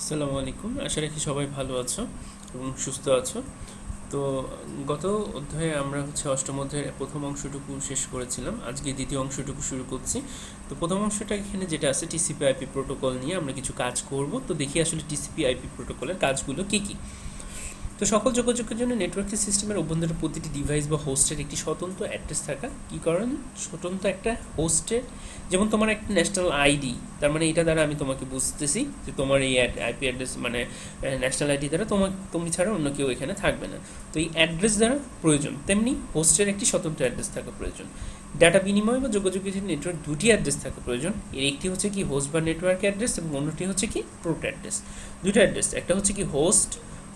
আসসালামু আলাইকুম। আশা রাখি সবাই ভালো আছো এবং সুস্থ আছো। তো গত অধ্যায়ে আমরা অষ্টম অধ্যায়ের প্রথম অংশটুকু শেষ করেছিলাম। আজকে দ্বিতীয় অংশটুকু শুরু করছি। তো প্রথম অংশটা এখানে যেটা আছে টিসিপি আইপি প্রোটোকল নিয়ে আমরা কিছু কাজ করব। তো দেখি আসলে টিসিপি আইপি প্রোটোকলের কাজগুলো কি কি। তো সকল যোগাযোগের জন্য নেটওয়ার্কিং সিস্টেমের অভ্যন্তরে প্রতিটি ডিভাইস বা হোস্টের একটি স্বতন্ত্র অ্যাড্রেস থাকা কী কারণ স্বতন্ত্র একটা হোস্টের, যেমন তোমার একটা ন্যাশনাল আইডি, তার মানে এটা দ্বারা আমি তোমাকে বুঝতেছি যে তোমার এই আইপি অ্যাড্রেস মানে ন্যাশনাল আইডি দ্বারা তুমি ছাড়া অন্য কেউ এখানে থাকবে না। তো এই অ্যাড্রেস দ্বারা প্রয়োজন, তেমনি হোস্টের একটি স্বতন্ত্র অ্যাড্রেস থাকা প্রয়োজন। ডাটা বিনিময় বা যোগাযোগের জন্য নেটওয়ার্ক দুটি অ্যাড্রেস থাকা প্রয়োজন। এর একটি হচ্ছে কি হোস্ট বা নেটওয়ার্ক অ্যাড্রেস এবং অন্যটি হচ্ছে কি পোর্ট অ্যাড্রেস। দুটো অ্যাড্রেস, একটা হচ্ছে কি হোস্ট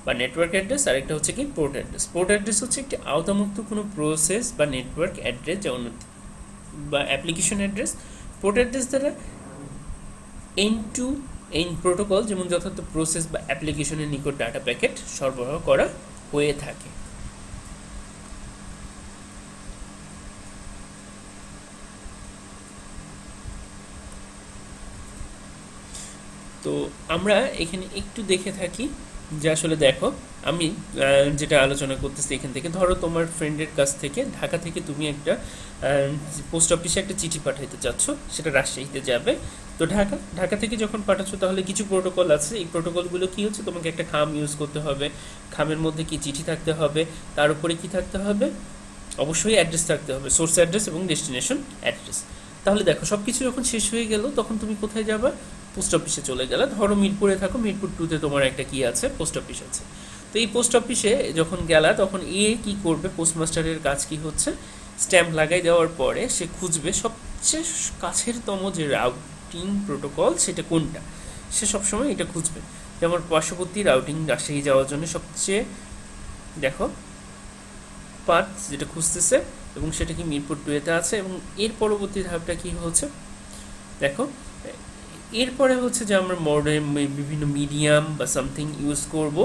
বা নেটওয়ার্ক অ্যাড্রেস আর একটা হচ্ছে কি পোর্ট অ্যাড্রেস। পোর্ট অ্যাড্রেস হচ্ছে একটি আওতামুক্ত কোনো প্রসেস বা নেটওয়ার্ক অ্যাড্রেস যেমন বা অ্যাপ্লিকেশন অ্যাড্রেস। পোর্ট অ্যাড্রেস দ্বারা এন্ড টু এন্ড প্রোটোকল যেমন যথার্থ প্রসেস বা অ্যাপ্লিকেশনের নিকট ডাটা প্যাকেট সরবরাহ করা হয়ে থাকে। তো আমরা এখানে একটু দেখে থাকি যে আসলে দেখো আমি যেটা আলোচনা করতেছি এখান থেকে, ধরো তোমার ফ্রেন্ডের কাছ থেকে ঢাকা থেকে তুমি একটা পোস্ট অফিসে একটা চিঠি পাঠাইতে চাচ্ছ, সেটা রাজশাহীতে যাবে। তো ঢাকা থেকে যখন পাঠাচ্ছ তাহলে কিছু প্রোটোকল আছে। এই প্রোটোকলগুলো কি হচ্ছে, তোমাকে একটা খাম ইউজ করতে হবে, খামের মধ্যে কি চিঠি থাকতে হবে, তার উপরে কি থাকতে হবে, অবশ্যই অ্যাড্রেস থাকতে হবে, সোর্স অ্যাড্রেস এবং ডেস্টিনেশন অ্যাড্রেস। তাহলে দেখো সব কিছু যখন শেষ হয়ে গেল তখন তুমি কোথায় যাবা, পোস্ট অফিসে চলে গেলে। ধরো মিরপুরে থাকো, মিরপুর 2-তে তোমার একটা কি আছে, পোস্ট অফিস আছে। তো এই পোস্ট অফিসে যখন গেলা তখন কি করবে, পোস্টমাস্টারের কাজ কি হচ্ছে, স্ট্যাম্প লাগাই দেওয়ার পরে সে খুঁজবে সবচেয়ে কাছেরতম যে রাউটিং প্রোটোকল সেটা কোনটা, সে সবসময় এটা খুঁজবে। যেমন পার্শ্ববর্তী রাউটিং রাজশাহী যাওয়ার জন্য সবচেয়ে দেখো পাথ যেটা খুঁজতেছে এবং সেটা কি মিরপুর 2-তে আছে। এবং এর পরবর্তী ধাপটা কি হচ্ছে দেখো, এরপরে হচ্ছে যে আমরা মডার্ন বিভিন্ন মিডিয়াম বা সামথিং ইউজ করব।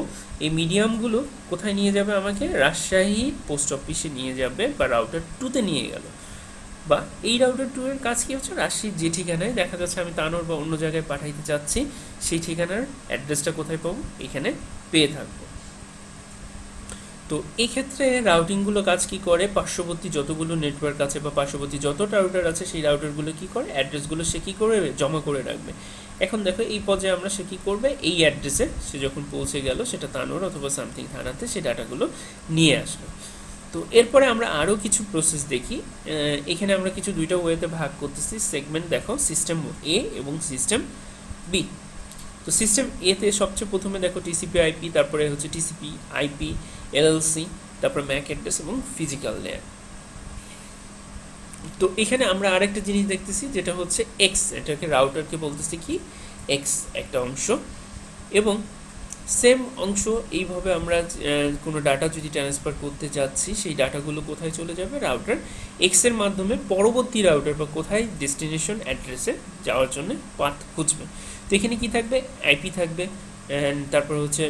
এই মিডিয়ামগুলো কোথায় নিয়ে যাবে, আমাকে রাজশাহী পোস্ট অফিসে নিয়ে যাবে বা রাউটার 2-তে নিয়ে গেল। বা এই রাউটার 2 এর কাজ কি হচ্ছে, রাজশাহীর যে ঠিকানায় দেখা যাচ্ছে আমি তানোর বা অন্য জায়গায় পাঠাইতে চাচ্ছি, সেই ঠিকানার অ্যাড্রেসটা কোথায় পাবো, এখানে পেয়ে থাকবো। তো এই ক্ষেত্রে রাউটিংগুলো কাজ কি করে, পার্শ্ববর্তী যতগুলো নেটওয়ার্ক আছে বা পার্শ্ববর্তী যত রাউটার আছে সেই রাউটারগুলো কি করে, অ্যাড্রেসগুলো সে কী করে জমা করে রাখবে। এখন দেখো এই পর্যায়ে আমরা সে কী করবে, এই অ্যাড্রেসে সে যখন পৌঁছে গেল, সেটা তানোর অথবা সামথিং থানাতে সে ডাটাগুলো নিয়ে আসলো। তো এরপরে আমরা আরও কিছু প্রসেস দেখি। এখানে আমরা কিছু দুইটা ওয়েতে ভাগ করতেছি সেগমেন্ট। দেখো সিস্টেম এ এবং সিস্টেম বি। তো সিস্টেম এতে সবচেয়ে প্রথমে দেখো টিসিপি আইপি, তারপরে হচ্ছে টিসিপি আইপি এলএলসি, তারপরে ম্যাক অ্যাড্রেস এবং ফিজিক্যাল লেয়ার। তো এখানে আমরা আরেকটা জিনিস দেখতেছি যেটা হচ্ছে এক্স, এটাকে রাউটারকে বলতেছি কি এক্স একটা অংশ, এবং সেম অংশ এইভাবে আমরা কোনো ডাটা যদি ট্রান্সফার করতে যাচ্ছি সেই ডাটাগুলো কোথায় চলে যাবে, রাউটার এক্সের মাধ্যমে পরবর্তী রাউটার বা কোথায় ডেস্টিনেশন অ্যাড্রেসে যাওয়ার জন্য পাথ খুঁজবে। তো এখানে কি থাকবে, আইপি থাকবে, তারপর হচ্ছে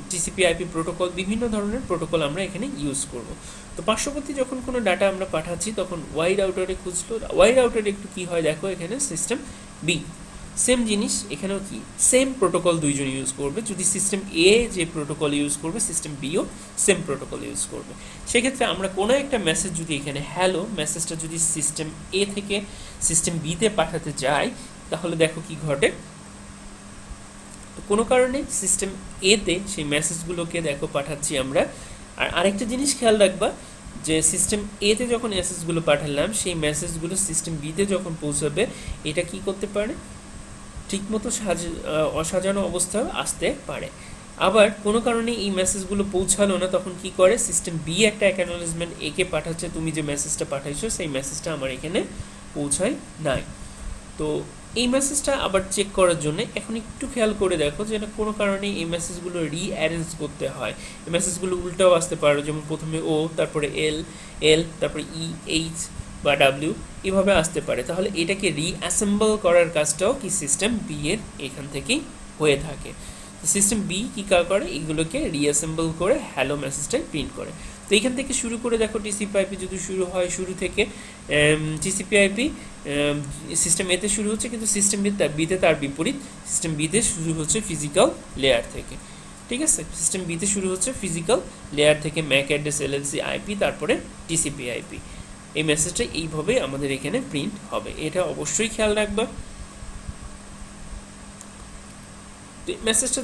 টিসিপি আইপি প্রোটোকল, বিভিন্ন ধরনের প্রোটোকল আমরা এখানে ইউজ করব। তো পার্শ্ববর্তী যখন কোনো ডাটা আমরা পাঠাচ্ছি তখন ওয়াই রাউটারে খুঁজলো, ওয়াই রাউটারে একটু কী হয় দেখো, এখানে সিস্টেম বি সেম জিনিস, এখানেও কি সেম প্রোটোকল দুইজন ইউজ করবে। যদি সিস্টেম এ যে প্রোটোকল ইউজ করবে, সিস্টেম বিও সেম প্রোটোকল ইউজ করবে। সেক্ষেত্রে আমরা কোনো একটা মেসেজ যদি এখানে হ্যালো মেসেজটা যদি সিস্টেম এ থেকে সিস্টেম বিতে পাঠাতে যাই, তাহলে দেখো কি ঘটে, কোনো কারণে সিস্টেম এতে সেই মেসেজগুলোকে দেখো পাঠাচ্ছি আমরা। আর আরেকটা জিনিস খেয়াল রাখবা যে সিস্টেম এতে যখন মেসেজগুলো পাঠালাম সেই মেসেজগুলো সিস্টেম বিতে যখন পৌঁছাবে এটা কি করতে পারে, ঠিকমতো অসাজানো অবস্থা আসতে পারে। আবার কোনো কারণে এই মেসেজগুলো পৌঁছালো না, তখন কি করে সিস্টেম বি একটা অ্যাকনোলেজমেন্ট একে পাঠাচ্ছে, তুমি যে মেসেজটা পাঠাইছো সেই মেসেজটা আমার এখানে পৌঁছায় নাই। তো এই মেসেজটা আবার চেক করার জন্য এখন একটু খেয়াল করে দেখো যে এটা কোনো কারণে এই মেসেজগুলো রিঅ্যারেঞ্জ করতে হয়। এই মেসেজগুলো উল্টাও আসতে পারে, যেমন প্রথমে ও, তারপরে এল, তারপরে এইচ বা ডাব্লিউ, এভাবে আসতে পারে। তাহলে এটাকে রিঅ্যাসেম্বল করার কাজটাও কি সিস্টেম বি এর এখান থেকেই হয়ে থাকে। সিস্টেম বি কী কাজ করে, এগুলোকে রিঅ্যাসেম্বল করে হ্যালো মেসেজটাই প্রিন্ট করে। তো এখান থেকে শুরু করে দেখো টিসিপি আইপি যদি শুরু হয় শুরু থেকে টিসিপি আইপি সিস্টেম এতে শুরু হচ্ছে, কিন্তু সিস্টেম বিতে তার বিপরীত, সিস্টেম বিতে শুরু হচ্ছে ফিজিক্যাল লেয়ার থেকে। ঠিক আছে, সিস্টেম বিতে শুরু হচ্ছে ফিজিক্যাল লেয়ার থেকে ম্যাক অ্যাড্রেস এলএলসি আইপি, তারপরে টিসিপি আইপি। এই মেসেজটা এইভাবে আমাদের এখানে প্রিন্ট হবে, এটা অবশ্যই খেয়াল রাখবা। তো এই মেসেজটা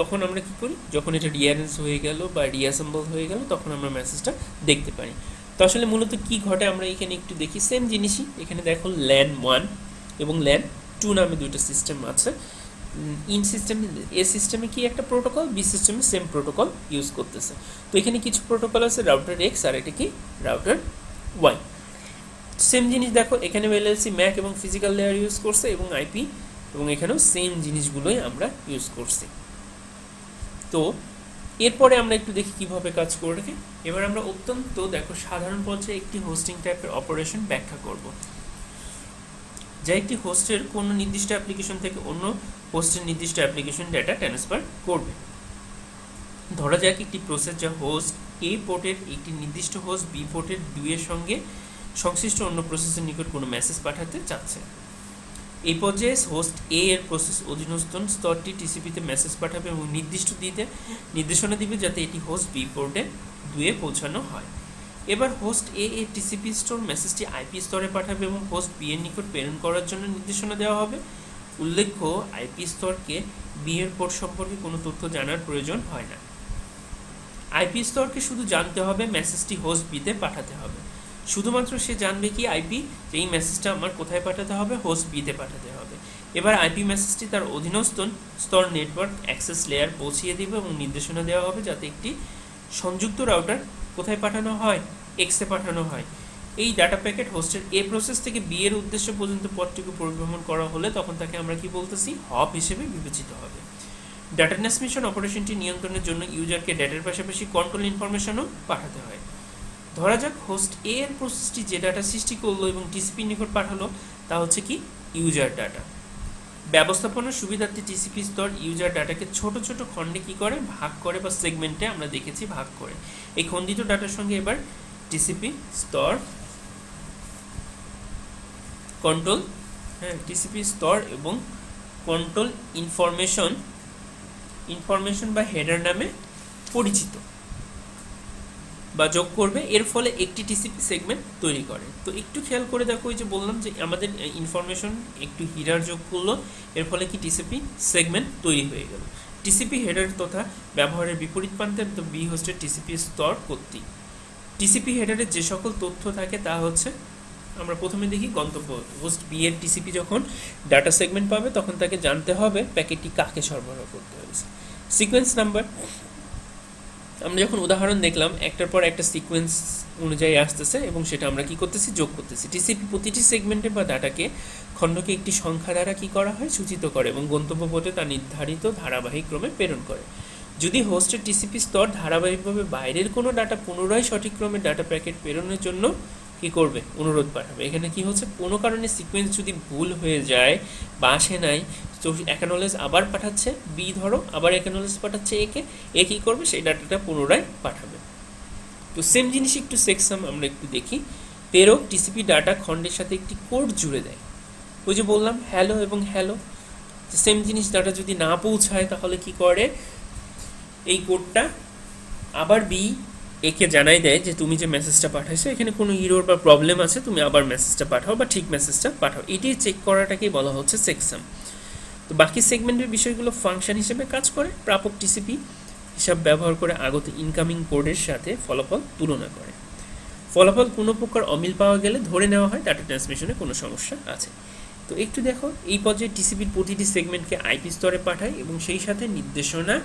তখন আমরা কি করি, যখন এটা রিঅ্যারেঞ্জ হয়ে গেল বা রিঅ্যাসেম্বল হয়ে গেল তখন আমরা মেসেজটা দেখতে পারি। তো আসলে মূলত কি ঘটে আমরা এখানে একটু দেখি, সেম জিনিসই এখানে দেখো ল্যান 1 এবং ল্যান 2 নামে দুইটা সিস্টেম আছে। ইন সিস্টেম এ সিস্টেমে কি একটা প্রোটোকল, বি সিস্টেমে সেম প্রোটোকল ইউজ করতেছে। তো এখানে কিছু প্রোটোকল আছে রাউটার এক্স আর এটা কি রাউটার ওয়াই। সেম জিনিস দেখো এখানে এলএলসি ম্যাক এবং ফিজিক্যাল লেয়ার ইউজ করছে এবং আইপি, এবং এখানেও সেম জিনিসগুলোই আমরা ইউজ করছি। তো এরপরে আমরা একটু দেখি কিভাবে কাজ করে। এবার আমরা অত্যন্ত দেখো সাধারণ পর্যায়ে একটি হোস্টিং টাইপের অপারেশন ব্যাখ্যা করব, যা একটি হোস্টের কোনো নির্দিষ্ট অ্যাপ্লিকেশন থেকে অন্য হোস্টের নির্দিষ্ট অ্যাপ্লিকেশন ডেটা ট্রান্সফার করবে। ধরা যাক একটি প্রসেস যা হোস্ট এ পোর্টের একটি নির্দিষ্ট হোস্ট বি পোর্টের 2 এর সঙ্গে সংশ্লিষ্ট অন্য প্রসেসের নিকট কোনো মেসেজ পাঠাতে চাচ্ছে। এই পর্যায়ে হোস্ট এ এর প্রসেস অধীনস্থ স্তরটি টিসিপিতে মেসেজ পাঠাবে এবং নির্দেশনা দিবে যাতে এটি হোস্ট বি পোর্টে 2 এ পৌঁছানো হয়। এবার হোস্ট এ এর টিসিপি স্তর মেসেজটি আইপি স্তরে পাঠাবে এবং হোস্ট বি এর নিকট প্রেরণ করার জন্য নির্দেশনা দেওয়া হবে। উল্লেখ্য আইপি স্তরকে বি এর পোর্ট সম্পর্কে কোনো তথ্য জানার প্রয়োজন হয় না। আইপি স্তরকে শুধু জানতে হবে মেসেজটি হোস্ট বিতে পাঠাতে হবে। শুধুমাত্র সে জানবে কি আইপি, যে এই মেসেজটা আমার কোথায় পাঠাতে হবে, হোস্ট বিতে পাঠাতে হবে। এবার আইপি মেসেজটি তার অধীনস্থ স্তর নেটওয়ার্ক অ্যাক্সেস লেয়ার পৌঁছিয়ে দিবে এবং নির্দেশনা দেওয়া হবে যাতে একটি সংযুক্ত রাউটার কোথায় পাঠানো হয়, এক্সে পাঠানো হয়। এই ডাটা প্যাকেট হোস্টের এ প্রসেস থেকে বি এর উদ্দেশ্য পর্যন্ত পথটিকে পরিভ্রমণ করা হলে তখন তাকে আমরা কি বলতেছি, হপ হিসেবে বিবেচিত হবে। ডাটা ট্রান্সমিশন অপারেশনটি নিয়ন্ত্রণের জন্য ইউজারকে ডেটার পাশাপাশি কন্ট্রোল ইনফরমেশনও পাঠাতে হয়। ধরা যাক হোস্ট এ এর প্রসেসটি যে ডাটা সৃষ্টি করলো এবং টিসিপি নিকট পাঠালো তা হচ্ছে কি ইউজার ডাটা। ব্যবস্থাপনার সুবিধার্থে টিসিপি স্তর ইউজার ডাটাকে ছোট ছোট খণ্ডে কি করে ভাগ করে বা সেগমেন্টে আমরা দেখেছি ভাগ করে। এই খণ্ডিত ডাটার সঙ্গে এবার টিসিপি স্তর কন্ট্রোল টিসিপি স্তর এবং কন্ট্রোল ইনফরমেশন বা হেডার নামে পরিচিত বা যোগ করবে। এর ফলে একটি টিসিপি সেগমেন্ট তৈরি করে। তো একটু খেয়াল করে দেখো, ওই যে বললাম যে আমাদের ইনফরমেশন একটু হেডার যোগ করলো, এর ফলে কি টিসিপি সেগমেন্ট তৈরি হয়ে গেল। টিসিপি হেডার তথা ব্যবহারের বিপরীত প্রান্তে বি হোস্টের টিসিপি স্তর কর্তৃক টিসিপি হেডারে যে সকল তথ্য থাকে তা হচ্ছে, আমরা প্রথমে দেখি গন্তব্য। হোস্ট বি এর টিসিপি যখন ডাটা সেগমেন্ট পাবে তখন তাকে জানতে হবে প্যাকেটটি কাকে সরবরাহ করতে হয়েছে। সিকোয়েন্স নাম্বার, আমরা যখন উদাহরণ দেখলাম একটার পর একটা সিকোয়েন্স অনুযায়ী আসতেছে এবং সেটা আমরা কি করতেছি, যোগ করতেছি। টিসিপি প্রতিটি সেগমেন্টে বা ডাটাকে খণ্ডকে একটি সংখ্যা দ্বারা কি করা হয়, সূচিত করে এবং গন্তব্য পোর্টে তা নির্ধারিত ধারাবাহিক ক্রমে প্রেরণ করে। যদি হোস্টের টিসিপি স্তর ধারাবাহিকভাবে বাইরের কোনো ডাটা পুনরায় সঠিক ক্রমে ডাটা প্যাকেট প্রেরণের জন্য কি করবে, অনুরোধ পাঠাবে। এখানে কি হচ্ছে, কোনো কারণে সিকোয়েন্স যদি ভুল হয়ে যায় বা আসে নাই, তো অ্যাকনোলেজ আবার পাঠাচ্ছে বি, ধরো আবার অ্যাকনোলেজ পাঠাচ্ছে একে, এ কী করবে, সেই ডাটাটা পুনরায় পাঠাবে। তো সেম জিনিস একটু সেকশন আমরা একটু দেখি। প্রেরক টিসিপি ডাটা খণ্ডের সাথে একটি কোড জুড়ে দেয়। ওই যে বললাম হ্যালো এবং হ্যালো, সেম জিনিস ডাটা যদি না পৌঁছায় তাহলে কি করে, এই কোডটা আবার বি একে জানাই দেয় যে তুমি যে মেসেজটা পাঠাইছো এখানে কোনো ইরর বা প্রবলেম আছে, তুমি আবার মেসেজটা পাঠাও বা ঠিক মেসেজটা পাঠাও। এটি চেক করাটাকেই বলা হচ্ছে সেকশন। তো বাকি সেগমেন্টের বিষয়গুলো ফাংশন হিসেবে কাজ করে, প্রাপক টিসিপি হিসাব ব্যবহার করে আগত ইনকামিং কোডের সাথে ফলাফল তুলনা করে। ফলাফল কোনো প্রকার অমিল পাওয়া গেলে ধরে নেওয়া হয় ডাটা ট্রান্সমিশনে কোনো সমস্যা আছে। তো একটু দেখো, এই পর্যায়ে টিসিপির প্রতিটি সেগমেন্টকে আইপি স্তরে পাঠায় এবং সেই সাথে নির্দেশনা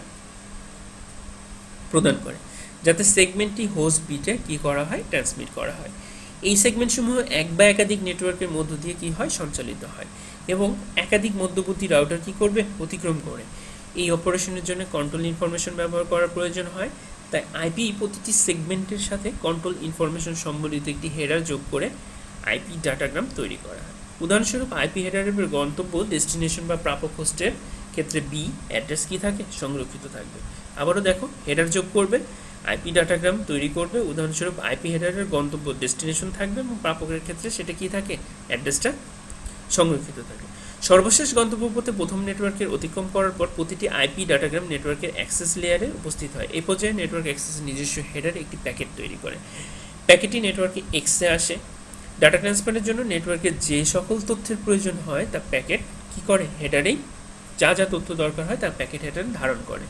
প্রদান করে যাতে সেগমেন্টটি হোস্ট বিটে কি করা হয়, ট্রান্সমিট করা হয়। এই সেগমেন্টসমূহ এক বা একাধিক নেটওয়ার্কের মধ্য দিয়ে কি হয়, সঞ্চালিত হয় এবং একাধিক মধ্যবর্তী রাউটার কি করবে, অতিক্রম করে। এই অপারেশনের জন্য কন্ট্রোল ইনফরমেশন ব্যবহার করার প্রয়োজন হয়। তাই আইপি প্রতিটি সেগমেন্টের সাথে কন্ট্রোল ইনফরমেশন সম্বলিত একটি হেডার যোগ করে আইপি ডাটাগ্রাম তৈরি করা হয়। উদাহরণস্বরূপ আইপি হেডারের গন্তব্য, ডেস্টিনেশন বা প্রাপক হোস্টের ক্ষেত্রে বি অ্যাড্রেস কি থাকে, সংরক্ষিত থাকবে। আবারও দেখো, হেডার যোগ করবে, আইপি ডাটাগ্রাম তৈরি করবে। উদাহরণস্বরূপ আইপি হেডারের গন্তব্য ডেস্টিনেশন থাকবে এবং প্রাপকের ক্ষেত্রে সেটা কি থাকে, অ্যাড্রেসটা সংরক্ষিত থাকে। সর্বশেষ গন্তব্য পথে প্রথম নেটওয়ার্কের অতিক্রম করার পর প্রতিটি আইপি ডাটাগ্রাম নেটওয়ার্কের অ্যাক্সেস লেয়ারে উপস্থিত হয়। এই পর্যায়ে নেটওয়ার্ক অ্যাক্সেসের নিজস্ব হেডার একটি প্যাকেট তৈরি করে। প্যাকেটটি নেটওয়ার্কে এক্সে আসে। ডাটা ট্রান্সফারের জন্য নেটওয়ার্কে যে সকল তথ্যের প্রয়োজন হয় তা প্যাকেট কি করে, হেডারেই যা যা তথ্য দরকার হয় তা প্যাকেট হেডার ধারণ করে।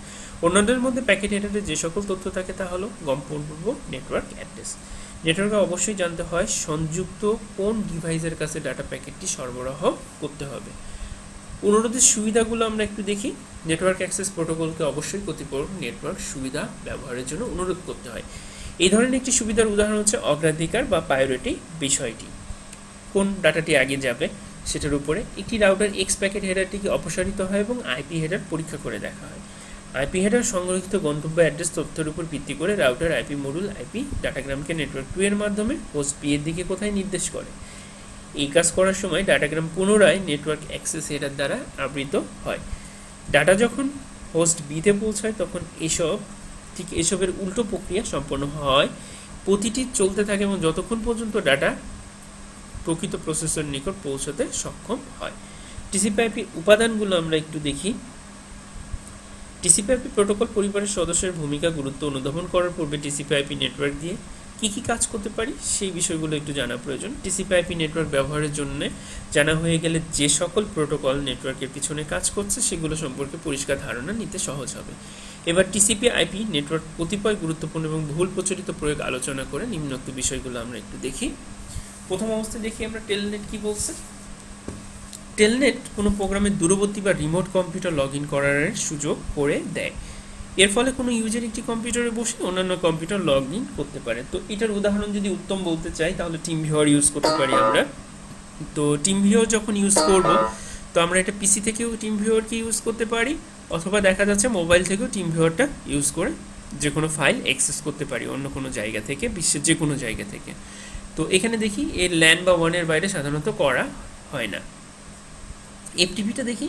অন্যদের মধ্যে প্যাকেট হেডারে যে সকল তথ্য থাকে তা হলো গন্তব্য নেটওয়ার্ক অ্যাড্রেস। নেটওয়ার্কে অবশ্যই জানতে হয় সংযুক্ত কোন ডিভাইসের কাছে ডাটা প্যাকেটটি সরবরাহ করতে হবে। অনুরোধের সুবিধাগুলো আমরা একটু দেখি। নেটওয়ার্ক অ্যাক্সেস প্রোটোকলকে অবশ্যই কর্তৃপক্ষ নেটওয়ার্ক সুবিধা ব্যবহারের জন্য অনুরোধ করতে হয়। এই ধরনের একটি সুবিধার উদাহরণ হচ্ছে অগ্রাধিকার বা প্রায়োরিটি বিষয়টি। কোন ডাটাটি আগে যাবে সেটার উপরে একটি রাউটার এক্স প্যাকেট হেডারটিকে অপসারিত হয় এবং আইপি হেডার পরীক্ষা করে দেখা হয়। আইপি হেডার সংরক্ষিত গন্তব্য অ্যাড্রেস তথ্যের উপর ভিত্তি করে রাউটার আইপি মডুল আইপি ডাটাগ্রামকে নেটওয়ার্ক 2 এর মাধ্যমে হোস্ট পি এর দিকে কোথায় নির্দেশ করে। এই কাজ করার সময় ডাটাগ্রাম পুনরায় নেটওয়ার্ক অ্যাক্সেস হেডার দ্বারা আবৃত হয়। ডাটা যখন হোস্ট বিতে পৌঁছায় তখন এসবের উল্টো প্রক্রিয়া সম্পন্ন হয়। প্রতিটি চলতে থাকে এবং যতক্ষণ পর্যন্ত ডাটা প্রকৃত প্রসেসর নিকট পৌঁছাতে সক্ষম হয়। টিসিপি/আইপি উপাদানগুলো আমরা একটু দেখি। টিসিপি/আইপি প্রোটোকল পরিবারের সদস্যের ভূমিকা গুরুত্ব অনুধাবন করার পূর্বে টিসিপি/আইপি নেটওয়ার্ক দিয়ে কি কাজ করতে পারি সেই বিষয়গুলো একটু জানা প্রয়োজন। টিসিপি/আইপি নেটওয়ার্ক ব্যবহারের জন্য জানা হয়ে গেলে যে সকল প্রোটোকল নেটওয়ার্কের পিছনে কাজ করছে সেগুলো সম্পর্কে পরিষ্কার ধারণা নিতে সহজ হবে। এবার টিসিপি/আইপি নেটওয়ার্ক কতিপয় গুরুত্বপূর্ণ এবং বহুল প্রচলিত প্রয়োগ আলোচনা করে নিম্নোক্ত বিষয়গুলো আমরা একটু দেখি। প্রথম অবস্থায় দেখি আমরা টেলনেট কি বলছে। টেলনেট কোনো প্রোগ্রামের দূরবর্তী বা রিমোট কম্পিউটার লগ ইন করার সুযোগ করে দেয়। এর ফলে কোনো ইউজার একটি কম্পিউটারে বসে অন্যান্য কম্পিউটার লগ ইন করতে পারে। তো এটার উদাহরণ যদি উত্তম বলতে চাই তাহলে টিম ভিউয়ার ইউজ করতে পারি আমরা। তো টিম ভিউয়ার যখন ইউজ করব তো আমরা এটা পিসি থেকেও টিম ভিউয়ারকে ইউজ করতে পারি, অথবা দেখা যাচ্ছে মোবাইল থেকেও টিম ভিউয়ারটা ইউজ করে যে কোনো ফাইল অ্যাক্সেস করতে পারি অন্য কোনো জায়গা থেকে, বিশ্বের যে কোনো জায়গা থেকে। তো এখানে দেখি এর ল্যান বা ওয়ানের বাইরে সাধারণত করা হয় না। এফটিপিটা দেখি।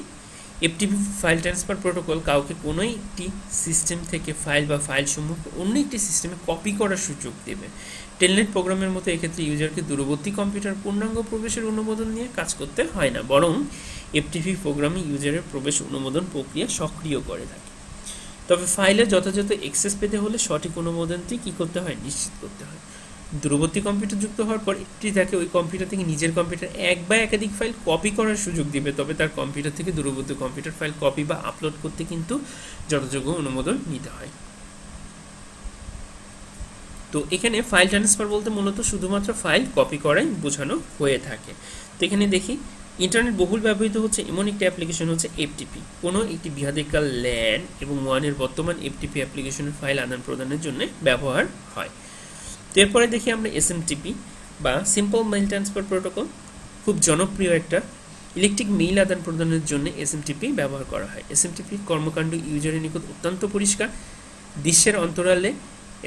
এফটিপি ফাইল ট্রান্সফার প্রোটোকল কাউকে কোনো একটি সিস্টেম থেকে ফাইল বা ফাইল সমূহ অন্য একটি সিস্টেমে কপি করার সুযোগ দেবে। টেলনেট প্রোগ্রামের মতো এক্ষেত্রে ইউজারকে দূরবর্তী কম্পিউটার পূর্ণাঙ্গ প্রবেশের অনুমোদন নিয়ে কাজ করতে হয় না, বরং এফটিপি প্রোগ্রামে ইউজারের প্রবেশ অনুমোদন প্রক্রিয়া সক্রিয় করে থাকে। তবে ফাইলের যথাযথ অ্যাক্সেস পেতে হলে সঠিক অনুমোদনটি কী করতে হয়, নিশ্চিত করতে হয়। দূরবর্তী কম্পিউটার যুক্ত হওয়ার পর একটি তাকে ওই কম্পিউটার থেকে নিজের কম্পিউটার এক বা একাধিক ফাইল কপি করার সুযোগ দিবে, তবে তার কম্পিউটার থেকে দূরবর্তী কম্পিউটার ফাইল কপি বা আপলোড করতে কিন্তু যথাযোগ্য অনুমোদন নিতে হয়। তো এখানে ফাইল ট্রান্সফার বলতে মূলত শুধুমাত্র ফাইল কপি করাই বোঝানো হয়ে থাকে। তো এখানে দেখি ইন্টারনেট বহুল ব্যবহৃত হচ্ছে এমন একটি অ্যাপ্লিকেশন হচ্ছে এফটিপি। কোনো একটি বৃহদাকার ল্যান এবং ওয়ানের বর্তমান এফটিপি অ্যাপ্লিকেশনের ফাইল আদান প্রদানের জন্য ব্যবহার হয়। এরপরে দেখি আমরা এসএমটিপি বা সিম্পল মেইল ট্রান্সফার প্রোটোকল। খুব জনপ্রিয় একটা ইলেকট্রিক মেইল আদান প্রদানের জন্য এসএমটিপি ব্যবহার করা হয়। এসএমটিপি কর্মকাণ্ড ইউজারের নিকট অত্যন্ত পরিষ্কার। দৃশ্যের অন্তরালে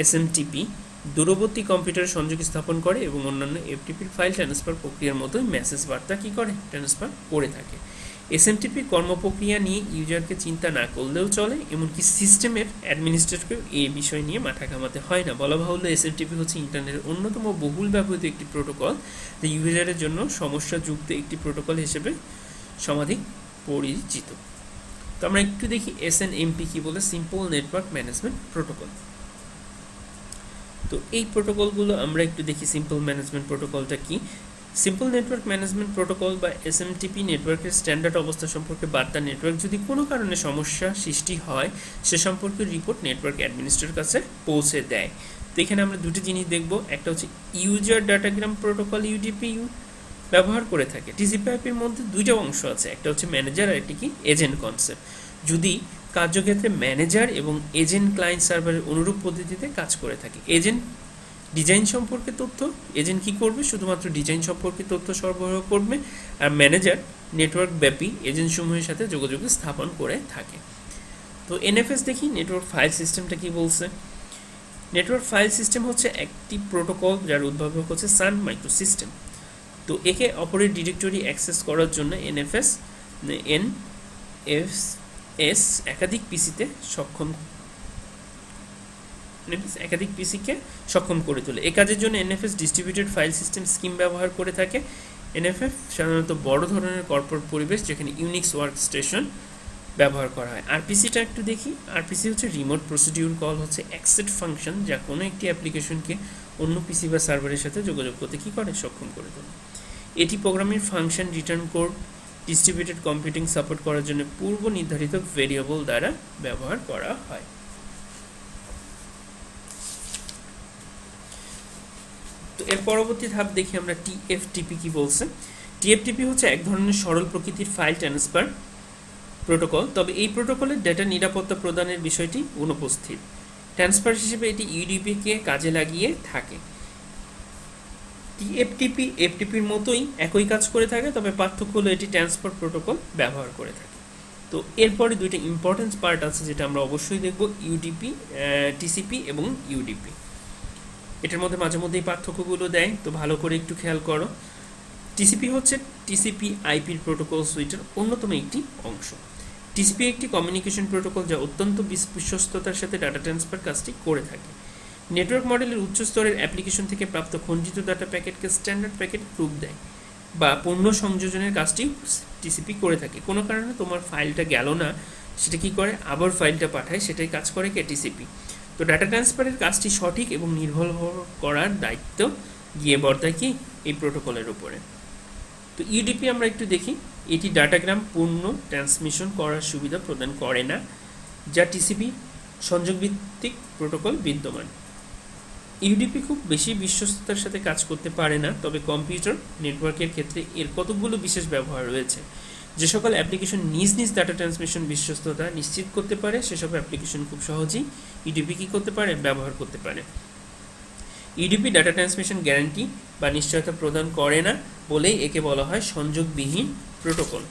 এসএমটিপি দূরবর্তী কম্পিউটারে সংযোগ স্থাপন করে এবং অন্যান্য এফটিপির ফাইল ট্রান্সফার প্রক্রিয়ার মতোই মেসেজ বার্তা কী করে, ট্রান্সফার করে থাকে। এসএমটিপির কর্মপ্রক্রিয়া নিয়ে ইউজারকে চিন্তা না করলেও চলে, এমনকি সিস্টেমের অ্যাডমিনিস্ট্রেটরকেও এই বিষয় নিয়ে মাথা ঘামাতে হয় না। বলা বাহুল্য এসএমটিপি হচ্ছে ইন্টারনেটের অন্যতম বহুল ব্যবহৃত একটি প্রোটোকল, যা ইউজারের জন্য সমস্যাযুক্ত একটি প্রোটোকল হিসেবে সমাধিক পরিচিত। তো আমরা একটু দেখি এসএনএমপি কি বলে, সিম্পল নেটওয়ার্ক ম্যানেজমেন্ট প্রোটোকল। তো এই প্রোটোকলগুলো আমরা একটু দেখি। সিম্পল ম্যানেজমেন্ট প্রোটোকলটা কি? সিম্পল নেটওয়ার্ক ম্যানেজমেন্ট প্রোটোকল বা এসএমটিপি নেটওয়ার্কের স্ট্যান্ডার্ড অবস্থা সম্পর্কে বার্তা নেটওয়ার্ক যদি কোনো কারণে সমস্যা সৃষ্টি হয় সে সম্পর্কে রিপোর্ট নেটওয়ার্ক অ্যাডমিনিস্ট্রেটরের কাছে পৌঁছে দেয়। তো এখানে আমরা দুটি জিনিস দেখব। একটা হচ্ছে ইউজার ডাটাগ্রাম প্রোটোকল ইউডিপি ব্যবহার করে থাকে। টিসিপি/আইপির মধ্যে দুইটা অংশ আছে, একটা হচ্ছে ম্যানেজার আর একটি কি এজেন্ট কনসেপ্ট। যদি কার্যক্ষেত্রে ম্যানেজার এবং এজেন্ট ক্লায়েন্ট সার্ভারের অনুরূপ পদ্ধতিতে কাজ করে থাকে। এজেন্ট ডিজাইন সম্পর্কে তথ্য, এজেন্ট কী করবে, শুধুমাত্র ডিজাইন সম্পর্কে তথ্য সরবরাহ করবে, আর ম্যানেজার নেটওয়ার্ক ব্যাপী এজেন্টসমূহের সাথে যোগাযোগ স্থাপন করে থাকে। তো এনএফএস দেখি, নেটওয়ার্ক ফাইল সিস্টেমটা কি বলছে। নেটওয়ার্ক ফাইল সিস্টেম হচ্ছে একটি প্রোটোকল যার উদ্ভাবক হচ্ছে সান মাইক্রো সিস্টেম। তো একে অপরের ডিরেক্টরি অ্যাক্সেস করার জন্য এনএফএস একাধিক পিসিতে সক্ষম এনএফএস একাধিক পিসিকে সক্ষম করে তোলে। এ কাজের জন্য NFS distributed file system scheme ব্যবহার করে থাকে। এনএফএস সাধারণত বড় ধরনের কর্পোরেট পরিবেশ যেখানে ইউনিক্স ওয়ার্ক স্টেশন ব্যবহার করা হয়। আরপিসিটা একটু দেখি। আরপিসি হচ্ছে রিমোট প্রসিডিউর কল, হচ্ছে অ্যাকসেপ্ট ফাংশন, যা কোনো একটি অ্যাপ্লিকেশনকে অন্য পিসি বা সার্ভারের সাথে যোগাযোগ করতে কী করে, সক্ষম করে তোলে। এটি programming function, return code, distributed computing support করার জন্য পূর্ব নির্ধারিত ভেরিয়েবল দ্বারা ব্যবহার করা হয়। তো এর পরবর্তী ধাপ দেখি আমরা টিএফটিপি কি বলছে। টিএফটিপি হচ্ছে এক ধরনের সরল প্রকৃতির ফাইল ট্রান্সফার প্রোটোকল, তবে এই প্রোটোকলের ডেটা নিরাপত্তা প্রদানের বিষয়টি অনুপস্থিত। ট্রান্সফার হিসেবে এটি ইউডিপিকে কাজে লাগিয়ে থাকে। টিএফটিপি এফটিপির মতোই একই কাজ করে থাকে, তবে পার্থক্য হলো এটি ট্রান্সফার প্রোটোকল ব্যবহার করে থাকে। তো এরপরে দুইটা ইম্পর্টেন্ট পার্ট আছে যেটা আমরা অবশ্যই দেখব, ইউডিপি, টিসিপি এবং ইউডিপি। এটার মধ্যে মাঝে মধ্যেই পার্থক্যগুলো দেয়, তো ভালো করে একটু খেয়াল করো। টিসিপি হচ্ছে টিসিপি আইপির প্রোটোকল সুইটের অন্যতম একটি অংশ। টিসিপি একটি কমিউনিকেশন প্রোটোকল যা অত্যন্ত বিশ্বস্ততার সাথে ডাটা ট্রান্সফার কাজটি করে থাকে। নেটওয়ার্ক মডেলের উচ্চ স্তরের অ্যাপ্লিকেশন থেকে প্রাপ্ত খণ্ডিত ডাটা প্যাকেটকে স্ট্যান্ডার্ড প্যাকেট রূপ দেয় বা পণ্য সংযোজনের কাজটি টিসিপি করে থাকে। কোনো কারণে তোমার ফাইলটা গেল না, সেটা কি করে, আবার ফাইলটা পাঠায়, সেটাই কাজ করে কে, টিসিপি। তো ডাটা ট্রান্সফারের কাজটি সঠিক এবং নির্ভুল করার দায়িত্ব গিয়ে বর্তায় কি, এই প্রোটোকলের উপরে। তো ইউডিপি আমরা একটু দেখি। এটি ডাটাগ্রাম পূর্ণ ট্রান্সমিশন করার সুবিধা প্রদান করে না, যা টিসিপি সংযোগভিত্তিক প্রোটোকল বিদ্যমান। ইউডিপি খুব বেশি বিশ্বস্ততার সাথে কাজ করতে পারে না, তবে কম্পিউটার নেটওয়ার্কের ক্ষেত্রে এর কতকগুলো বিশেষ ব্যবহার রয়েছে। যে সকল অ্যাপ্লিকেশন নিজ নিজ ডাটা ট্রান্সমিশন বিশ্বস্ততা নিশ্চিত করতে পারে, সেসব অ্যাপ্লিকেশন খুব সহজেই ইউডিপি কী করতে পারে, ব্যবহার করতে পারে। ইউডিপি ডাটা ট্রান্সমিশন গ্যারান্টি বা নিশ্চয়তা প্রদান করে না বলেই একে বলা হয় সংযোগবিহীন প্রোটোকল।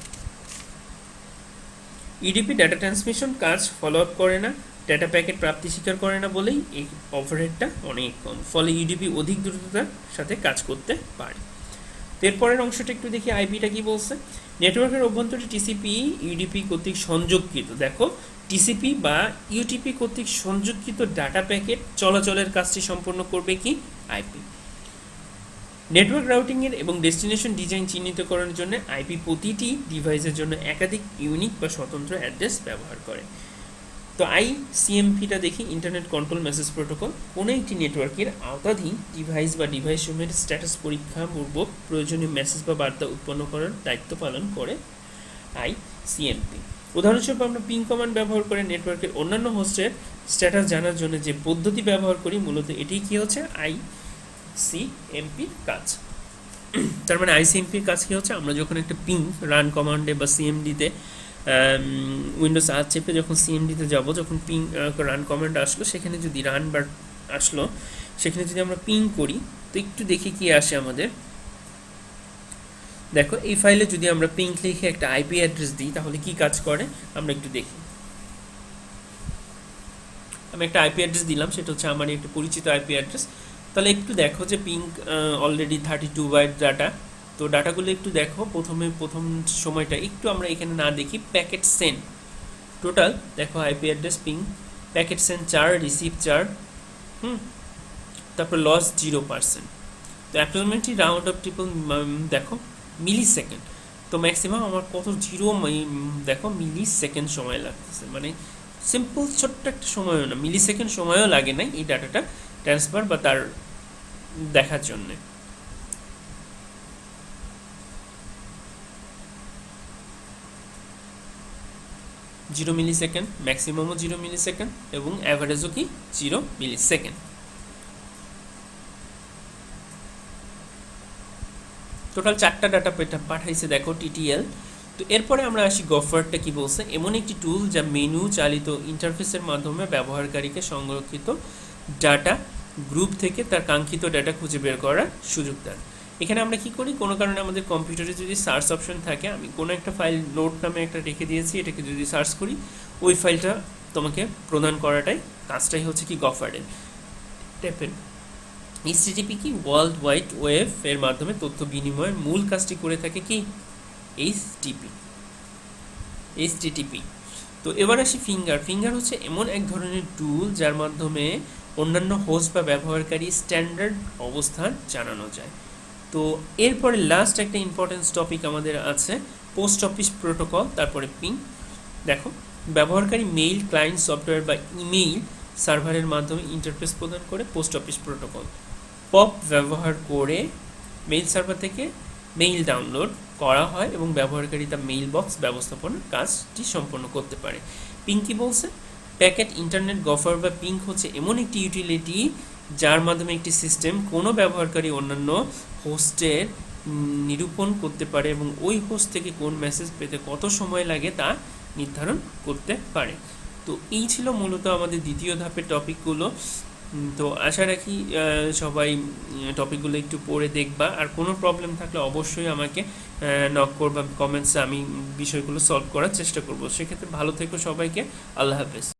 ইউডিপি ডাটা ট্রান্সমিশন কাজ ফলো আপ করে না, ডাটা প্যাকেট প্রাপ্তি স্বীকার করে না বলেই এই ওভারহেডটা অনেক কম, ফলে ইউডিপি অধিক দ্রুততার সাথে কাজ করতে পারে। এরপরের অংশটা একটু দেখি, আইপিটা কি বলছে। নেটওয়ার্কের অভ্যন্তরে টিসিপি ইউডিপি কর্তৃক সংযোগকৃত, দেখো টিসিপি বা ইউটিপি কর্তৃক সংযোগকৃত ডাটা প্যাকেট চলাচলের কাজটি সম্পন্ন করবে কি, আইপি। নেটওয়ার্ক রাউটিংয়ের এবং ডেস্টিনেশন ডিজাইন চিহ্নিতকরণের জন্য আইপি প্রতিটি ডিভাইসের জন্য একাধিক ইউনিক বা স্বতন্ত্র অ্যাড্রেস ব্যবহার করে। তো আইসিএমপিটা দেখি, ইন্টারনেট কন্ট্রোল মেসেজ প্রোটোকল। কোনো একটি নেটওয়ার্কের আওতাধীন ডিভাইস বা ডিভাইসসমূহের স্ট্যাটাস পরীক্ষাপূর্বক প্রয়োজনীয় মেসেজ বা বার্তা উৎপন্ন করার দায়িত্ব পালন করে আইসিএমপি। উদাহরণস্বরূপ আমরা পিং কমান্ড ব্যবহার করে নেটওয়ার্কের অন্যান্য হোস্টের স্ট্যাটাস জানার জন্য যে পদ্ধতি ব্যবহার করি, মূলত এটি কি হচ্ছে, আইসিএমপির কাজ। তার মানে আইসিএমপির কাজ কি হচ্ছে, আমরা যখন একটা পিং রান কমান্ডে বা সিএমডিতে উইন্ডোজ আর চেপে যখন সিএমডিতে যাব, যখন পিং রান কমান্ড আসলো, সেখানে যদি রান বার আসলো, সেখানে যদি আমরা পিং করি, তো একটু দেখি কি আসে আমাদের। দেখো এই ফাইলে যদি আমরা পিং লিখে একটা আইপি অ্যাড্রেস দিই, তাহলে কি কাজ করে আমরা একটু দেখি। আমি একটা আইপি অ্যাড্রেস দিলাম, সেটা হচ্ছে আমার একটা পরিচিত আইপি অ্যাড্রেস। তাহলে একটু দেখো যে পিং অলরেডি 32 বাইট ডাটা। তো ডাটাগুলো একটু দেখো, প্রথম সময়টা একটু আমরা এখানে না দেখি, প্যাকেট সেন্ড টোটাল দেখো IP address ping, packet send 4, receive 4, তারপর লস 0%। তো অ্যাপ্রক্সিমেটলি রাউন্ড অফ ট্রিপল দেখো মিলি সেকেন্ড। তো ম্যাক্সিমাম আমার কত জিরো দেখো মিলি সেকেন্ড সময় লাগতেছে, মানে সিম্পল ছোট্ট একটা সময়ও না, মিলি সেকেন্ড সময়ও লাগে না এই ডাটাটা ট্রান্সফার বা তার দেখার জন্যে। 0 মিলি সেকেন্ড, ম্যাক্সিমামও 0 মিলি সেকেন্ড এবং অ্যাভারেজও কি 0 মিলি সেকেন্ড। টোটাল 4টা ডাটা পাঠাইছে দেখো টিটিএল। তো এরপরে আমরা আসি গফারটা কি বলছে। এমন একটি টুল যা মেনু চালিত ইন্টারফেসের মাধ্যমে ব্যবহারকারীকে সংরক্ষিত ডাটা গ্রুপ থেকে তার কাঙ্ক্ষিত ডাটা খুঁজে বের করার সুযোগ দেয়। এখানে আমরা কি করি, কোনো কারণে আমাদের কম্পিউটারে যদি সার্চ অপশন থাকে, আমি কোনো একটা ফাইল নোট নামে একটা রেখে দিয়েছি, এটাকে যদি সার্চ করি, ওই ফাইলটা তোমাকে প্রদান করাটাই কাজটাই হচ্ছে কি গফারের টেপের। এইচটিটিপি কি ওয়ার্ল্ড ওয়াইড ওয়েব এর মাধ্যমে তথ্য বিনিময়ের মূল কাজটি করে থাকে কি এইচটিটিপি। তো এবার আসি ফিঙ্গার। ফিঙ্গার হচ্ছে এমন এক ধরনের টুল যার মাধ্যমে অন্যান্য হোস্ট বা ব্যবহারকারী স্ট্যান্ডার্ড অবস্থান জানানো যায়। তো এরপরে লাস্ট একটা ইম্পর্টেন্স টপিক আমাদের আছে পোস্ট অফিস প্রোটোকল, তারপরে পিং। দেখো, ব্যবহারকারী মেইল ক্লায়েন্ট সফটওয়্যার বা ইমেইল সার্ভারের মাধ্যমে ইন্টারফেস প্রদান করে পোস্ট অফিস প্রোটোকল। পপ ব্যবহার করে মেইল সার্ভার থেকে মেইল ডাউনলোড করা হয় এবং ব্যবহারকারী তা মেইল বক্স ব্যবস্থাপনার কাজটি সম্পন্ন করতে পারে। পিং কি বলছে? প্যাকেট ইন্টারনেট গফার বা পিং হচ্ছে এমন একটি ইউটিলিটি যার মাধ্যমে একটি সিস্টেম কোনো ব্যবহারকারী অন্যান্য হোস্টের নিরূপণ করতে পারে এবং ওই হোস্ট থেকে কোন মেসেজ পেতে কত সময় লাগে তা নির্ধারণ করতে পারে। তো এই ছিল মূলত আমাদের দ্বিতীয় ধাপের টপিকগুলো। তো আশা রাখি সবাই টপিকগুলো একটু পড়ে দেখবা, আর কোনো প্রবলেম থাকলে অবশ্যই আমাকে নক করবা কমেন্টসে, আমি বিষয়গুলো সলভ করার চেষ্টা করব। সেক্ষেত্রে ভালো থেকো সবাইকে, আল্লাহ হাফেজ।